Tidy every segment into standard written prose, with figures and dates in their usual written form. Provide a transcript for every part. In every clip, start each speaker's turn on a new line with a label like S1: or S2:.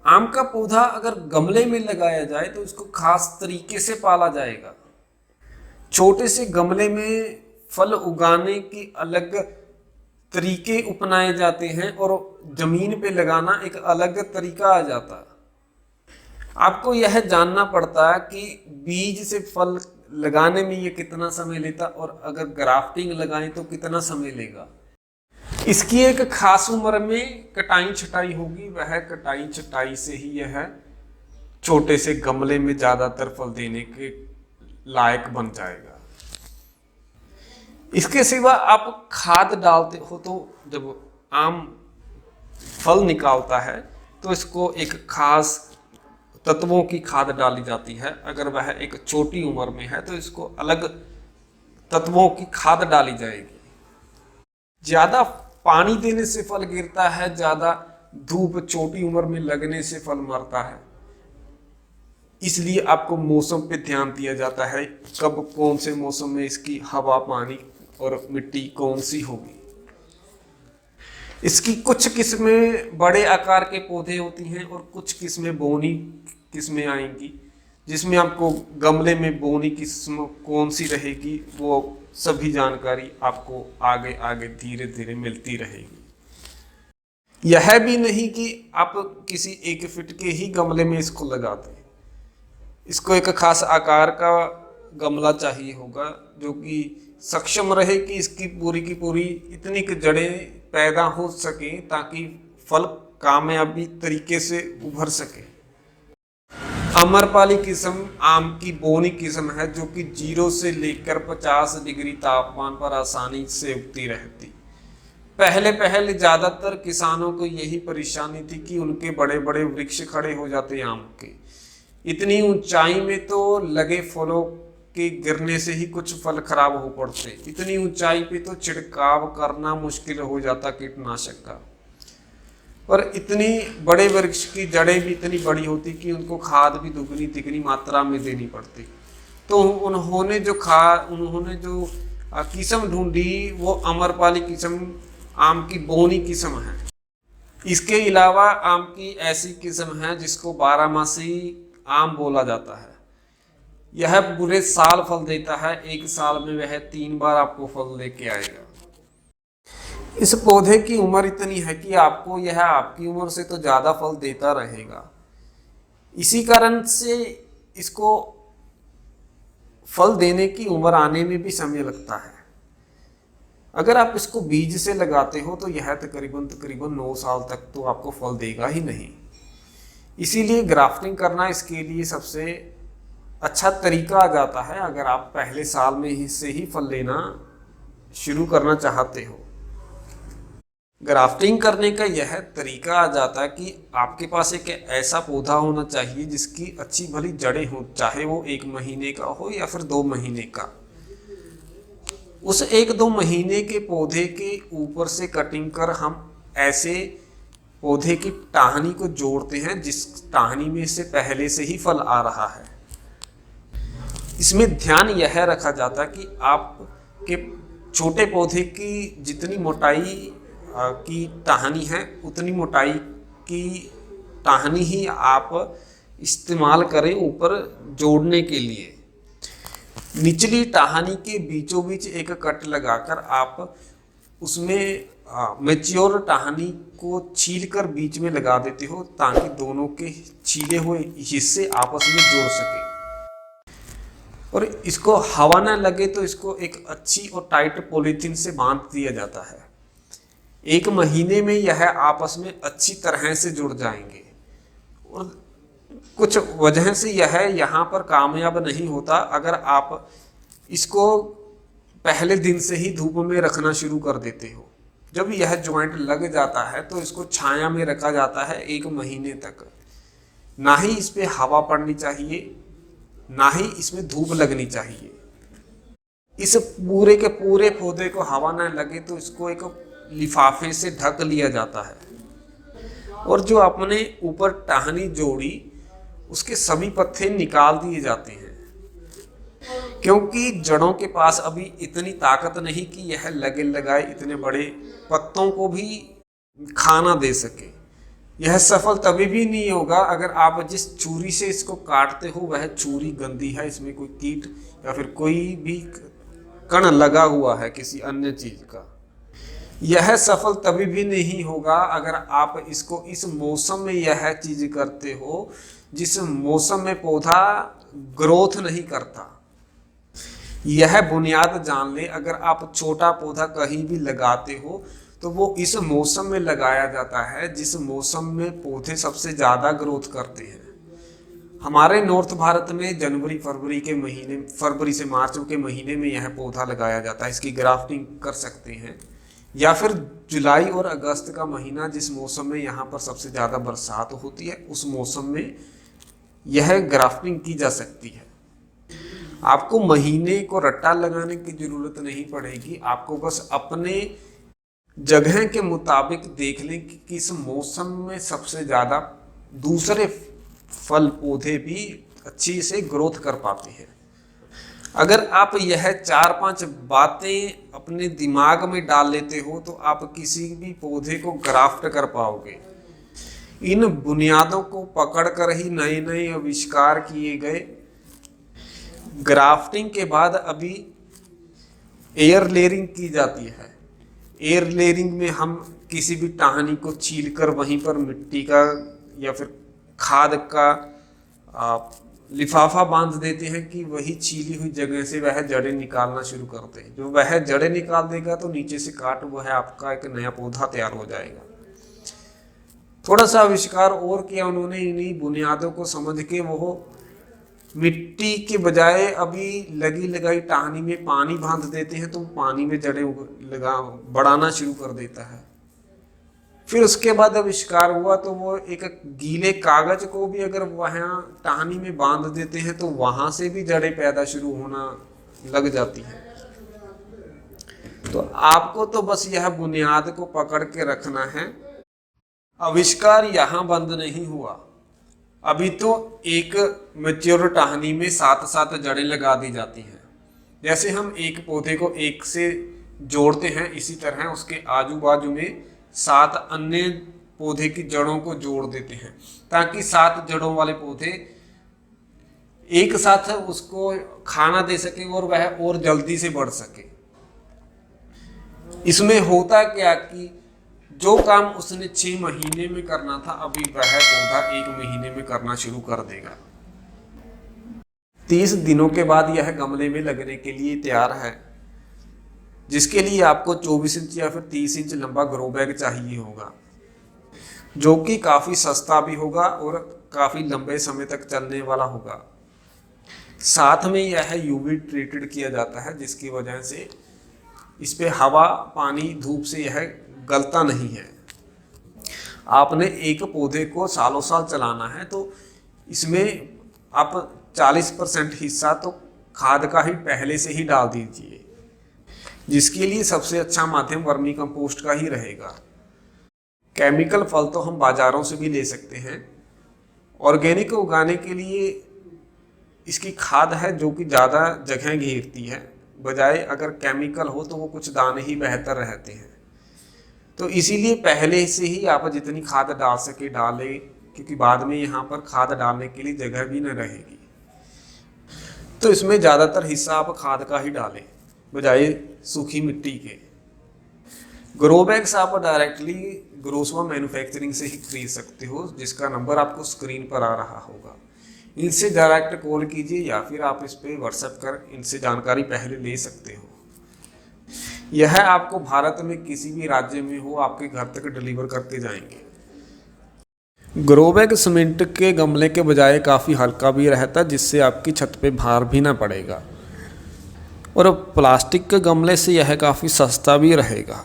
S1: आम का पौधा अगर गमले में लगाया जाए तो इसको खास तरीके से पाला जाएगा। छोटे से गमले में फल उगाने की अलग तरीके अपनाए जाते हैं और जमीन पे लगाना एक अलग तरीका आ जाता है। आपको यह जानना पड़ता है कि बीज से फल लगाने में ये कितना समय लेता और अगर ग्राफ्टिंग लगाएं तो कितना समय लेगा। इसकी एक खास उम्र में कटाई छटाई होगी, वह कटाई छटाई से ही यह छोटे से गमले में ज्यादातर फल देने के लायक बन जाएगा। इसके सिवा आप खाद डालते हो तो जब आम फल निकालता है तो इसको एक खास तत्वों की खाद डाली जाती है। अगर वह एक छोटी उम्र में है तो इसको अलग तत्वों की खाद डाली जाएगी। ज्यादा पानी देने से फल गिरता है, ज्यादा धूप छोटी उम्र में लगने से फल मरता है। इसलिए आपको मौसम पे ध्यान दिया जाता है, कब कौन से मौसम में इसकी हवा पानी और मिट्टी कौन सी होगी। इसकी कुछ किस्में बड़े आकार के पौधे होती हैं और कुछ किस्में बोनी किस्में आएंगी, जिसमें आपको गमले में बोनी किस्म कौन सी रहेगी वो सभी जानकारी आपको आगे आगे धीरे धीरे मिलती रहेगी। यह भी नहीं कि आप किसी 1 फीट के ही गमले में इसको लगा दें। इसको एक खास आकार का गमला चाहिए होगा जो कि सक्षम रहे कि इसकी पूरी की पूरी इतनी जड़ें पैदा हो सके ताकि फल कामयाबी तरीके से उभर सके। अम्रपाली किस्म आम की बोनी किस्म है जो कि 0 से लेकर 50 डिग्री तापमान पर आसानी से उगती रहती। पहले ज्यादातर किसानों को यही परेशानी थी कि उनके बड़े बड़े वृक्ष खड़े हो जाते आम के। इतनी ऊंचाई में तो लगे फलों के गिरने से ही कुछ फल खराब हो पड़ते। इतनी ऊंचाई पे तो छिड़काव करना मुश्किल हो जाता कीटनाशक का। और इतनी बड़े वृक्ष की जड़ें भी इतनी बड़ी होती कि उनको खाद भी दुगनी तिगनी मात्रा में देनी पड़ती। तो उन्होंने जो किस्म ढूंढी वो अम्रपाली किस्म आम की बोनी किस्म है। इसके अलावा आम की ऐसी किस्म है जिसको 12मासी आम बोला जाता है। यह पूरे साल फल देता है, एक साल में वह 3 बार आपको फल लेके आएगा। इस पौधे की उम्र इतनी है कि आपको यह आपकी उम्र से तो ज्यादा फल देता रहेगा। इसी कारण से इसको फल देने की उम्र आने में भी समय लगता है। अगर आप इसको बीज से लगाते हो तो यह तकरीबन 9 साल तक तो आपको फल देगा ही नहीं। इसीलिए ग्राफ्टिंग करना इसके लिए सबसे अच्छा तरीका आ जाता है अगर आप पहले साल में से ही फल लेना शुरू करना चाहते हो। ग्राफ्टिंग करने का यह तरीका आ जाता है कि आपके पास एक ऐसा पौधा होना चाहिए जिसकी अच्छी भली जड़ें हो, चाहे वो 1 महीने का हो या फिर 2 महीने का। उस 1-2 महीने के पौधे के ऊपर से कटिंग कर हम ऐसे पौधे की टहनी को जोड़ते हैं जिस टहनी में से पहले से ही फल आ रहा है। इसमें ध्यान यह रखा जाता है कि आपके छोटे पौधे की जितनी मोटाई की टहनी है उतनी मोटाई की टहनी ही आप इस्तेमाल करें ऊपर जोड़ने के लिए। निचली टहनी के बीचों बीच एक कट लगाकर आप उसमें मैच्योर टहनी को छील कर बीच में लगा देते हो ताकि दोनों के छीले हुए हिस्से आपस में जुड़ सके और इसको हवा न लगे तो इसको एक अच्छी और टाइट पॉलीथीन से बांध दिया जाता है। 1 महीने में यह आपस में अच्छी तरह से जुड़ जाएंगे और कुछ वजह से यह यहाँ पर कामयाब नहीं होता अगर आप इसको पहले दिन से ही धूप में रखना शुरू कर देते हो। जब यह ज्वाइंट लग जाता है तो इसको छाया में रखा जाता है 1 महीने तक। ना ही इस पे हवा पड़नी चाहिए, ना ही इसमें धूप लगनी चाहिए। इस पूरे के पूरे पौधे को हवा न लगे तो इसको एक लिफाफे से ढक लिया जाता है और जो आपने ऊपर टहनी जोड़ी उसके सभी पत्ते निकाल दिए जाते हैं क्योंकि जड़ों के पास अभी इतनी ताकत नहीं कि यह लगे लगाए इतने बड़े पत्तों को भी खाना दे सके। यह सफल तभी भी नहीं होगा अगर आप जिस छुरी से इसको काटते हो वह छुरी गंदी है, इसमें कोई कीट या फिर कोई भी कण लगा हुआ है किसी अन्य चीज का। यह सफल तभी भी नहीं होगा अगर आप इसको इस मौसम में यह चीज करते हो जिस मौसम में पौधा ग्रोथ नहीं करता। यह बुनियाद जान ले, अगर आप छोटा पौधा कहीं भी लगाते हो तो वो इस मौसम में लगाया जाता है जिस मौसम में पौधे सबसे ज़्यादा ग्रोथ करते हैं। हमारे नॉर्थ भारत में फरवरी से मार्च के महीने में यह पौधा लगाया जाता है। इसकी ग्राफ्टिंग कर सकते हैं, या फिर जुलाई और अगस्त का महीना जिस मौसम में यहाँ पर सबसे ज़्यादा बरसात होती है उस मौसम में यह ग्राफ्टिंग की जा सकती है। आपको महीने को रट्टा लगाने की जरूरत नहीं पड़ेगी, आपको बस अपने जगह के मुताबिक देख लें कि किस मौसम में सबसे ज़्यादा दूसरे फल पौधे भी अच्छी से ग्रोथ कर पाते हैं। अगर आप यह 4-5 बातें अपने दिमाग में डाल लेते हो तो आप किसी भी पौधे को ग्राफ्ट कर पाओगे। इन बुनियादों को पकड़कर ही नए नए आविष्कार किए गए। ग्राफ्टिंग के बाद अभी एयर लेयरिंग की जाती है। एयर लेयरिंग में हम किसी भी टहनी को छीलकर वहीं पर मिट्टी का या फिर खाद का लिफाफा बांध देते हैं कि वही छीली हुई जगह से वह जड़ें निकालना शुरू करते हैं। जो वह जड़ें निकाल देगा तो नीचे से काट वह आपका एक नया पौधा तैयार हो जाएगा। थोड़ा सा आविष्कार और किया उन्होंने, इन्हीं बुनियादों को समझ के वो मिट्टी के बजाय अभी लगी लगाई टहनी में पानी बांध देते हैं तो पानी में जड़ें बढ़ाना शुरू कर देता है। फिर उसके बाद आविष्कार हुआ तो वो एक गीले कागज को भी अगर वहाँ टहनी में बांध देते हैं तो वहां से भी जड़ें पैदा शुरू होना लग जाती हैं। तो आपको तो बस यह बुनियाद को पकड़ के रखना है। आविष्कार यहाँ बंद नहीं हुआ, अभी तो एक मैच्योर टहनी में 7 जड़ें लगा दी जाती हैं। जैसे हम एक पौधे को एक से जोड़ते हैं इसी तरह उसके आजू बाजू में 7 अन्य पौधे की जड़ों को जोड़ देते हैं ताकि 7 जड़ों वाले पौधे एक साथ उसको खाना दे सके और वह और जल्दी से बढ़ सके। इसमें होता क्या कि जो काम उसने 6 महीने में करना था अभी वह पौधा 1 महीने में करना शुरू कर देगा। 30 दिनों के बाद यह गमले में लगने के लिए तैयार है, जिसके लिए आपको 24 इंच या फिर 30 इंच लंबा ग्रो बैग चाहिए होगा, जो कि काफ़ी सस्ता भी होगा और काफ़ी लंबे समय तक चलने वाला होगा। साथ में यह यूवी ट्रीटेड किया जाता है जिसकी वजह से इस पे हवा पानी धूप से यह गलता नहीं है। आपने एक पौधे को सालों साल चलाना है तो इसमें आप 40% हिस्सा तो खाद का ही पहले से ही डाल दीजिए, जिसके लिए सबसे अच्छा माध्यम वर्मी कंपोस्ट का ही रहेगा। केमिकल फल तो हम बाजारों से भी ले सकते हैं। ऑर्गेनिक उगाने के लिए इसकी खाद है जो कि ज़्यादा जगह घेरती है, बजाय अगर केमिकल हो तो वो कुछ दाने ही बेहतर रहते हैं। तो इसीलिए पहले से ही आप जितनी खाद डाल सके डालें, क्योंकि बाद में यहाँ पर खाद डालने के लिए जगह भी न रहेगी। तो इसमें ज़्यादातर हिस्सा आप खाद का ही डालें बजाय सूखी मिट्टी के। ग्रो बैग्स आप डायरेक्टली ग्रोसवा मैन्युफैक्चरिंग से ही खरीद सकते हो, जिसका नंबर आपको स्क्रीन पर आ रहा होगा। इनसे डायरेक्ट कॉल कीजिए या फिर आप इस पर व्हाट्सएप कर इनसे जानकारी पहले ले सकते हो। यह आपको भारत में किसी भी राज्य में हो आपके घर तक डिलीवर करके जाएंगे। ग्रो बैग सीमेंट के गमले के बजाय काफ़ी हल्का भी रहता है, जिससे आपकी छत पे भार भी ना पड़ेगा, और प्लास्टिक के गमले से यह काफ़ी सस्ता भी रहेगा।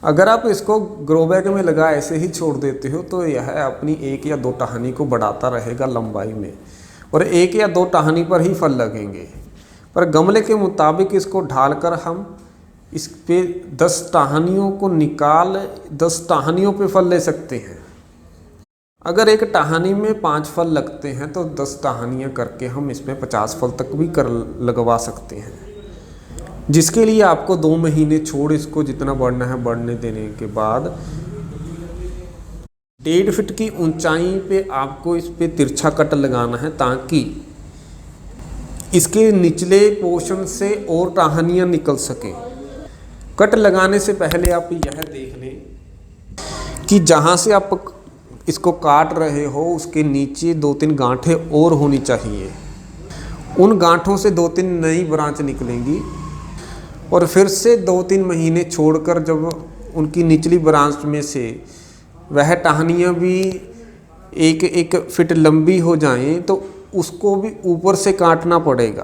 S1: अगर आप इसको ग्रो बैग में लगा ऐसे ही छोड़ देते हो तो यह अपनी 1 या 2 टहनी को बढ़ाता रहेगा लंबाई में, और 1 या 2 टहनी पर ही फल लगेंगे। पर गमले के मुताबिक इसको ढालकर हम इस पे 10 टहनियों को निकाल 10 टहनियों पे फल ले सकते हैं। अगर एक टहनी में 5 फल लगते हैं तो 10 टहनियाँ करके हम इसमें 50 फल तक भी लगवा सकते हैं, जिसके लिए आपको 2 महीने छोड़ इसको जितना बढ़ना है बढ़ने देने के बाद 1.5 फीट की ऊंचाई पे आपको इस पे तिरछा कट लगाना है ताकि इसके निचले पोर्शन से और टहनियाँ निकल सके। कट लगाने से पहले आप यह देख लें कि जहाँ से आप इसको काट रहे हो उसके नीचे 2-3 गांठें और होनी चाहिए। उन गांठों से 2-3 नई ब्रांच निकलेंगी और फिर से 2-3 महीने छोड़कर जब उनकी निचली ब्रांच में से वह टहनियाँ भी 1-1 फीट लंबी हो जाएं तो उसको भी ऊपर से काटना पड़ेगा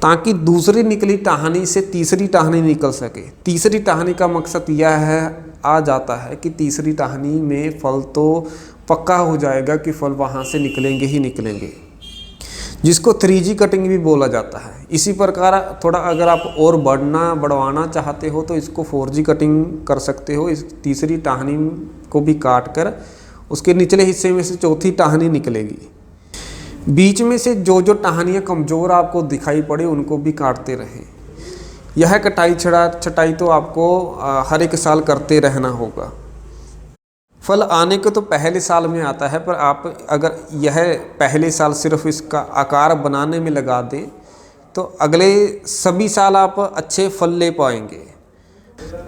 S1: ताकि दूसरी निकली टहनी से तीसरी टहनी निकल सके। तीसरी टहनी का मकसद यह है आ जाता है कि तीसरी टहनी में फल तो पक्का हो जाएगा कि फल वहाँ से निकलेंगे ही निकलेंगे, जिसको 3G कटिंग भी बोला जाता है। इसी प्रकार थोड़ा अगर आप और बढ़वाना चाहते हो तो इसको 4G कटिंग कर सकते हो। इस तीसरी टहनी को भी काट कर उसके निचले हिस्से में से चौथी टहनी निकलेगी। बीच में से जो टहनियाँ कमज़ोर आपको दिखाई पड़े उनको भी काटते रहें। यह कटाई छटाई तो आपको हर एक साल करते रहना होगा। फल आने को तो पहले साल में आता है, पर आप अगर यह पहले साल सिर्फ इसका आकार बनाने में लगा दें तो अगले सभी साल आप अच्छे फल ले पाएंगे।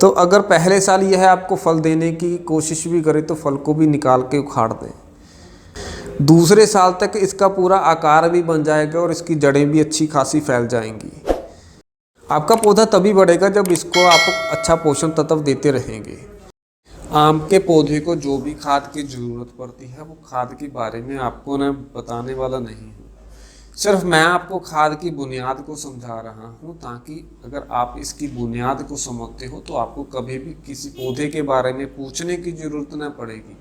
S1: तो अगर पहले साल यह आपको फल देने की कोशिश भी करे तो फल को भी निकाल के उखाड़ दें। दूसरे साल तक इसका पूरा आकार भी बन जाएगा और इसकी जड़ें भी अच्छी खासी फैल जाएंगी। आपका पौधा तभी बढ़ेगा जब इसको आप अच्छा पोषण तत्व देते रहेंगे। आम के पौधे को जो भी खाद की ज़रूरत पड़ती है वो खाद के बारे में आपको मैं बताने वाला नहीं हूँ। सिर्फ मैं आपको खाद की बुनियाद को समझा रहा हूँ ताकि अगर आप इसकी बुनियाद को समझते हो तो आपको कभी भी किसी पौधे के बारे में पूछने की ज़रूरत न पड़ेगी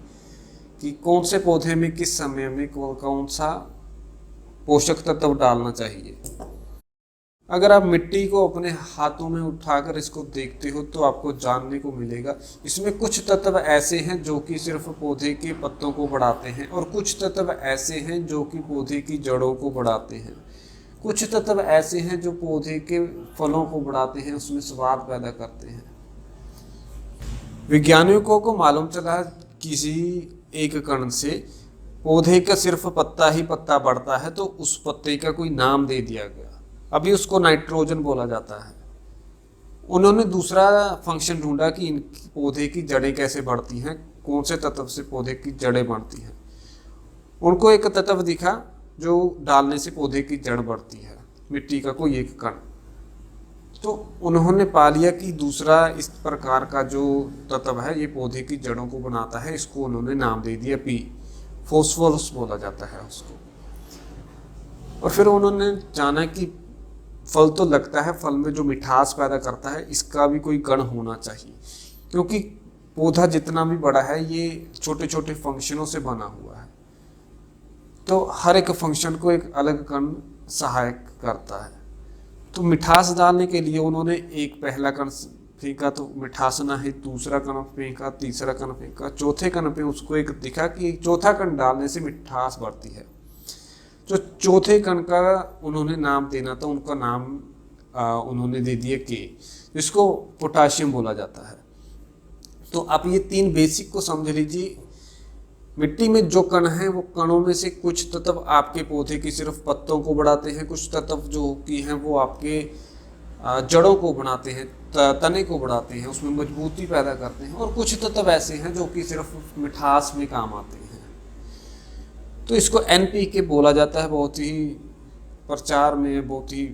S1: कि कौन से पौधे में किस समय में कौन सा पोषक तत्व डालना चाहिए। अगर आप मिट्टी को अपने हाथों में उठाकर इसको देखते हो तो आपको जानने को मिलेगा इसमें कुछ तत्व ऐसे हैं जो कि सिर्फ पौधे के पत्तों को बढ़ाते हैं और कुछ तत्व ऐसे हैं जो कि पौधे की जड़ों को बढ़ाते हैं। कुछ तत्व ऐसे हैं जो पौधे के फलों को बढ़ाते हैं, उसमें स्वाद पैदा करते हैं। वैज्ञानिकों को मालूम चला किसी एक कण से पौधे का सिर्फ पत्ता ही पत्ता बढ़ता है तो उस पत्ते का कोई नाम दे दिया गया, अभी उसको नाइट्रोजन बोला जाता है। उन्होंने दूसरा फंक्शन ढूंढा कि इन पौधे की जड़ें कैसे बढ़ती हैं, कौन से तत्व से पौधे की जड़ें बढ़ती हैं। उनको एक तत्व दिखा जो डालने से पौधे की जड़ बढ़ती है, मिट्टी का कोई एक कण। तो उन्होंने पा लिया कि दूसरा इस प्रकार का जो तत्व है ये पौधे की जड़ों को बनाता है, इसको उन्होंने नाम दे दिया पी, फॉस्फोरस बोला जाता है उसको। और फिर उन्होंने जाना कि फल तो लगता है, फल में जो मिठास पैदा करता है इसका भी कोई कण होना चाहिए, क्योंकि पौधा जितना भी बड़ा है ये छोटे छोटे फंक्शनों से बना हुआ है। तो हर एक फंक्शन को एक अलग कण सहायक करता है। तो मिठास डालने के लिए उन्होंने एक पहला कण फेंका तो मिठास ना है, दूसरा कण फेंका, तीसरा कण फेंका, चौथे कण पे उसको एक दिखा कि चौथा कण डालने से मिठास बढ़ती है। जो चौथे कण का उन्होंने नाम देना था, उनका नाम उन्होंने दे दिया के, जिसको पोटाशियम बोला जाता है। तो आप ये 3 बेसिक को समझ लीजिए। मिट्टी में जो कण हैं वो कणों में से कुछ तत्व आपके पौधे की सिर्फ पत्तों को बढ़ाते हैं, कुछ तत्व जो कि हैं वो आपके जड़ों को बढ़ाते हैं, तने को बढ़ाते हैं, उसमें मजबूती पैदा करते हैं, और कुछ तत्व ऐसे हैं जो कि सिर्फ मिठास में काम आते हैं। तो इसको NPK बोला जाता है। बहुत ही प्रचार में, बहुत ही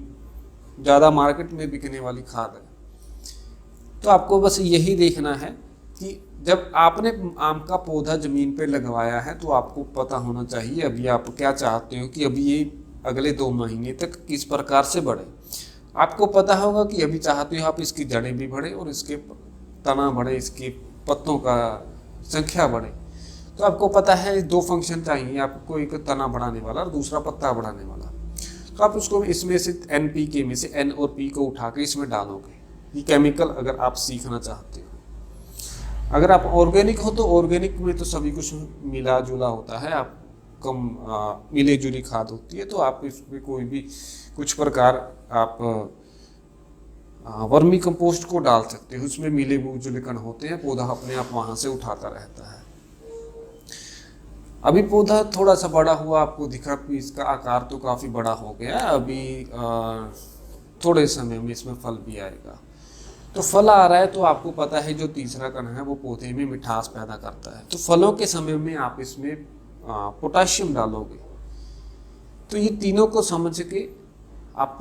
S1: ज़्यादा मार्केट में बिकने वाली खाद है। तो आपको बस यही देखना है कि जब आपने आम का पौधा ज़मीन पे लगवाया है तो आपको पता होना चाहिए अभी आप क्या चाहते हो कि अभी ये अगले 2 महीने तक किस प्रकार से बढ़े। आपको पता होगा कि अभी चाहते हो आप इसकी जड़ें भी बढ़े और इसके तना बढ़े, इसके पत्तों का संख्या बढ़े। तो आपको पता है 2 फंक्शन चाहिए आपको, एक तना बढ़ाने वाला और दूसरा पत्ता बढ़ाने वाला। तो आप उसको इसमें से NPK में से N और P को उठा के इसमें डालोगे, ये केमिकल अगर आप सीखना चाहते हो। अगर आप ऑर्गेनिक हो तो ऑर्गेनिक में तो सभी कुछ मिला जुला होता है, आप कम मिले जुली खाद होती है। तो आप इसमें कोई भी कुछ प्रकार आप वर्मी कंपोस्ट को डाल सकते हो, उसमें मिले जुले कण होते हैं, पौधा अपने आप वहाँ से उठाता रहता है। अभी पौधा थोड़ा सा बड़ा हुआ, आपको दिखा कि इसका आकार तो काफ़ी बड़ा हो गया है। अभी थोड़े समय में इसमें फल भी आएगा। तो फल आ रहा है तो आपको पता है जो तीसरा कण है वो पौधे में मिठास पैदा करता है। तो फलों के समय में आप इसमें पोटाशियम डालोगे। तो ये तीनों को समझ के आप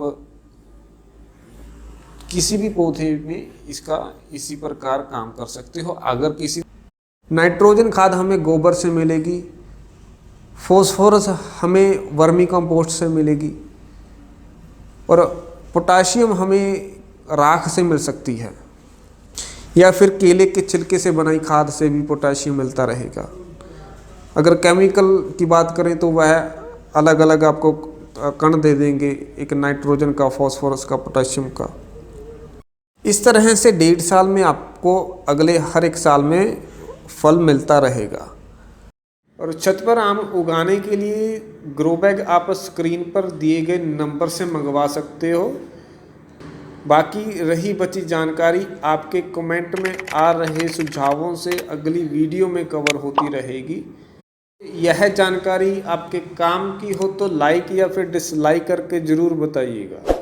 S1: किसी भी पौधे में इसका इसी प्रकार काम कर सकते हो। अगर किसी नाइट्रोजन खाद हमें गोबर से मिलेगी, फॉस्फोरस हमें वर्मी कंपोस्ट से मिलेगी, और पोटाशियम हमें राख से मिल सकती है, या फिर केले के छिलके से बनाई खाद से भी पोटाशियम मिलता रहेगा। अगर केमिकल की बात करें तो वह अलग अलग आपको कण दे देंगे, एक नाइट्रोजन का, फॉस्फोरस का, पोटाशियम का। इस तरह से 1.5 साल में आपको अगले हर एक साल में फल मिलता रहेगा। और छत पर आम उगाने के लिए ग्रो बैग आप स्क्रीन पर दिए गए नंबर से मंगवा सकते हो। बाकी रही बची जानकारी आपके कमेंट में आ रहे सुझावों से अगली वीडियो में कवर होती रहेगी। यह जानकारी आपके काम की हो तो लाइक या फिर डिसलाइक करके ज़रूर बताइएगा।